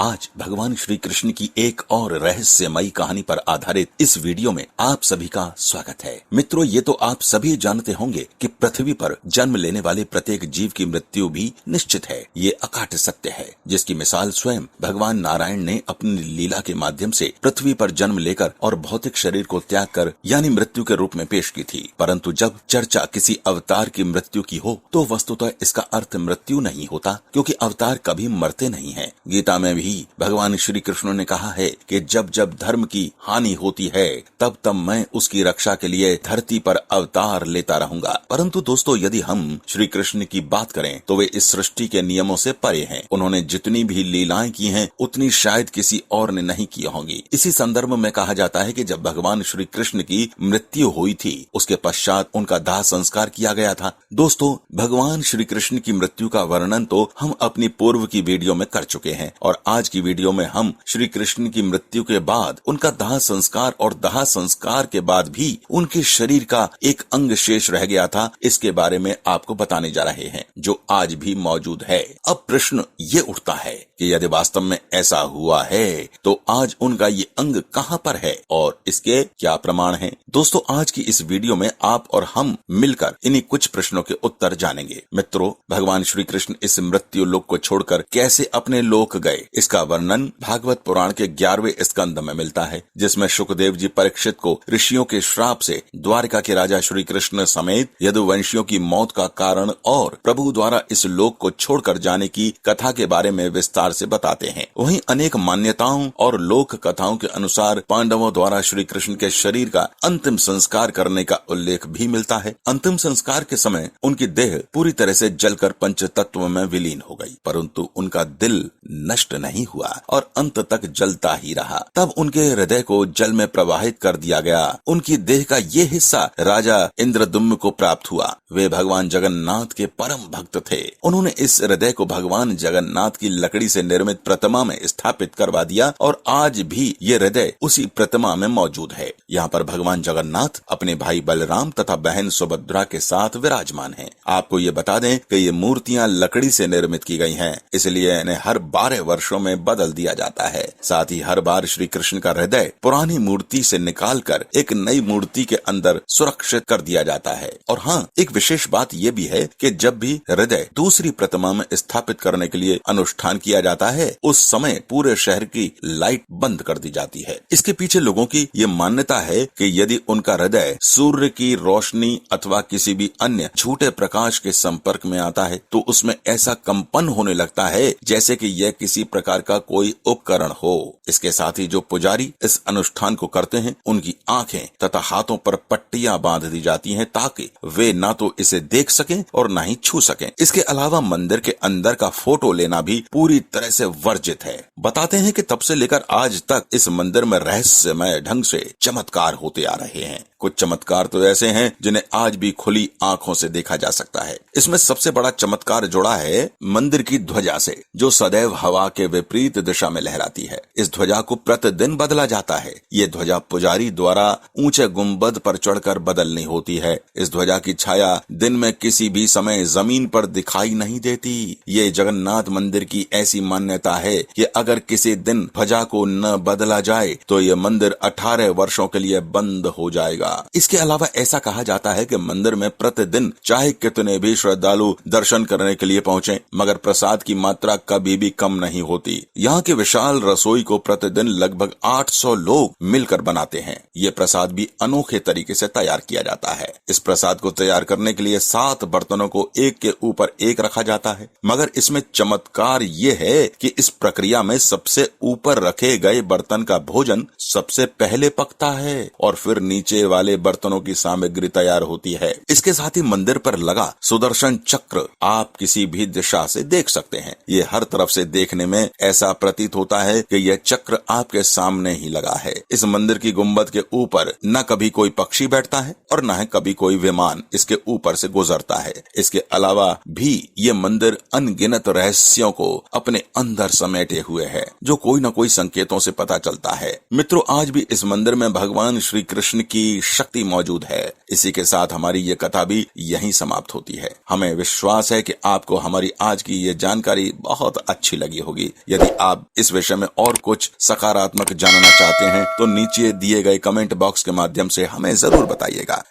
आज भगवान श्री कृष्ण की एक और रहस्यमयी कहानी पर आधारित इस वीडियो में आप सभी का स्वागत है। मित्रों, ये तो आप सभी जानते होंगे कि पृथ्वी पर जन्म लेने वाले प्रत्येक जीव की मृत्यु भी निश्चित है। ये अकाट सत्य है, जिसकी मिसाल स्वयं भगवान नारायण ने अपनी लीला के माध्यम से पृथ्वी पर जन्म लेकर और भौतिक शरीर को त्याग कर यानी मृत्यु के रूप में पेश की थी। परंतु जब चर्चा किसी अवतार की मृत्यु की हो तो वस्तुतः इसका अर्थ मृत्यु नहीं होता, क्योंकि अवतार कभी मरते नहीं हैं। गीता में भी भगवान श्री कृष्ण ने कहा है कि जब जब धर्म की हानि होती है तब तब मैं उसकी रक्षा के लिए धरती पर अवतार लेता रहूंगा। परंतु दोस्तों, यदि हम श्री कृष्ण की बात करें तो वे इस सृष्टि के नियमों से परे हैं। उन्होंने जितनी भी लीलाएं की हैं उतनी शायद किसी और ने नहीं की होंगी। इसी संदर्भ में कहा जाता है कि जब भगवान श्री कृष्ण की मृत्यु हुई थी उसके पश्चात उनका दाह संस्कार किया गया था। दोस्तों, भगवान श्री कृष्ण की मृत्यु का वर्णन तो हम अपनी पूर्व की वीडियो में कर चुके हैं और आज की वीडियो में हम श्री कृष्ण की मृत्यु के बाद उनका दाह संस्कार और दाह संस्कार के बाद भी उनके शरीर का एक अंग शेष रह गया था, इसके बारे में आपको बताने जा रहे हैं, जो आज भी मौजूद है। अब प्रश्न ये उठता है कि यदि वास्तव में ऐसा हुआ है तो आज उनका ये अंग कहां पर है और इसके क्या प्रमाण हैं? दोस्तों, आज की इस वीडियो में आप और हम मिलकर इन्हीं कुछ प्रश्नों के उत्तर जानेंगे। मित्रों, भगवान श्री कृष्ण इस मृत्यु लोक को छोड़कर कैसे अपने लोक गए, इसका वर्णन भागवत पुराण के 11वें स्कंद में मिलता है, जिसमें शुकदेव जी परीक्षित को ऋषियों के श्राप से द्वारिका के राजा श्री कृष्ण समेत यदुवंशियों की मौत का कारण और प्रभु द्वारा इस लोक को छोड़कर जाने की कथा के बारे में विस्तार से बताते हैं। वहीं अनेक मान्यताओं और लोक कथाओं के अनुसार पांडवों द्वारा श्री कृष्ण के शरीर का अंतिम संस्कार करने का उल्लेख भी मिलता है। अंतिम संस्कार के समय उनकी देह पूरी तरह से जलकर पंच तत्व में विलीन हो गई, परंतु उनका दिल नष्ट नहीं हुआ और अंत तक जलता ही रहा। तब उनके हृदय को जल में प्रवाहित कर दिया गया। उनकी देह का ये हिस्सा राजा इंद्रदुम्न को प्राप्त हुआ। वे भगवान जगन्नाथ के परम भक्त थे। उन्होंने इस हृदय को भगवान जगन्नाथ की लकड़ी से निर्मित प्रतिमा में स्थापित करवा दिया और आज भी ये हृदय उसी प्रतिमा में मौजूद है। यहाँ पर भगवान जगन्नाथ अपने भाई बलराम तथा बहन सुभद्रा के साथ विराजमान हैं। आपको ये बता दें कि ये मूर्तियां लकड़ी से निर्मित की गई हैं, इसलिए इन्हें हर 12 वर्षों में बदल दिया जाता है। साथ ही हर बार श्री कृष्ण का हृदय पुरानी मूर्ति से निकालकर एक नई मूर्ति के अंदर सुरक्षित कर दिया जाता है। और हाँ, एक विशेष बात यह भी है कि जब भी हृदय दूसरी प्रतिमा में स्थापित करने के लिए अनुष्ठान किया जाता है उस समय पूरे शहर की लाइट बंद कर दी जाती है। इसके पीछे लोगों की ये मान्यता है कि यदि उनका हृदय सूर्य की रोशनी अथवा किसी भी अन्य झूठे प्रकाश के संपर्क में आता है तो उसमें ऐसा कंपन होने लगता है जैसे कि यह किसी प्रकार का कोई उपकरण हो। इसके साथ ही जो पुजारी इस अनुष्ठान को करते हैं उनकी आंखें तथा हाथों पर पट्टियां बांध दी जाती हैं ताकि वे ना तो इसे देख सकें और ना ही छू सकें। इसके अलावा मंदिर के अंदर का फोटो लेना भी पूरी तरह से वर्जित है। बताते हैं कि तब से लेकर आज तक इस मंदिर में रहस्यमय ढंग से चमत्कार होते आ रहे हैं। कुछ चमत्कार तो ऐसे हैं जिन्हें आज भी खुली आंखों से देखा जा सकता है। इसमें सबसे बड़ा चमत्कार जुड़ा है मंदिर की ध्वजा से, जो सदैव हवा के विपरीत दिशा में लहराती है। इस ध्वजा को प्रतिदिन बदला जाता है। ये ध्वजा पुजारी द्वारा ऊंचे गुंबद पर चढ़कर बदलनी होती है। इस ध्वजा की छाया दिन में किसी भी समय जमीन पर दिखाई नहीं देती। ये जगन्नाथ मंदिर की ऐसी मान्यता है कि अगर किसी दिन ध्वजा को न बदला जाए तो ये मंदिर 18 वर्षों के लिए बंद हो जाएगा। इसके अलावा ऐसा कहा जाता है कि मंदिर में प्रतिदिन चाहे कितने भी श्रद्धालु दर्शन करने के लिए पहुंचे, मगर प्रसाद की मात्रा कभी भी कम नहीं होती। यहाँ की विशाल रसोई को प्रतिदिन लगभग 800 लोग मिलकर बनाते हैं। ये प्रसाद भी अनोखे तरीके से तैयार किया जाता है। इस प्रसाद को तैयार करने के लिए 7 बर्तनों को एक के ऊपर एक रखा जाता है, मगर इसमें चमत्कार ये है कि इस प्रक्रिया में सबसे ऊपर रखे गए बर्तन का भोजन सबसे पहले पकता है और फिर नीचे वाले बर्तनों की सामग्री तैयार होती है। इसके साथ ही मंदिर पर लगा सुदर्शन चक्र आप किसी भी दिशा से देख सकते हैं। ये हर तरफ से देखने में ऐसा प्रतीत होता है कि यह चक्र आपके सामने ही लगा है। इस मंदिर की गुंबद के ऊपर न कभी कोई पक्षी बैठता है और न ही कभी कोई विमान इसके ऊपर से गुजरता है। इसके अलावा भी ये मंदिर अनगिनत रहस्यों को अपने अंदर समेटे हुए है, जो कोई न कोई संकेतों से पता चलता है। मित्रों, आज भी इस मंदिर में भगवान श्री कृष्ण की शक्ति मौजूद है। इसी के साथ हमारी ये कथा भी यहीं समाप्त होती है। हमें विश्वास है कि आपको हमारी आज की ये जानकारी बहुत अच्छी लगी होगी। यदि आप इस विषय में और कुछ सकारात्मक जानना चाहते हैं तो नीचे दिए गए कमेंट बॉक्स के माध्यम से हमें जरूर बताइएगा।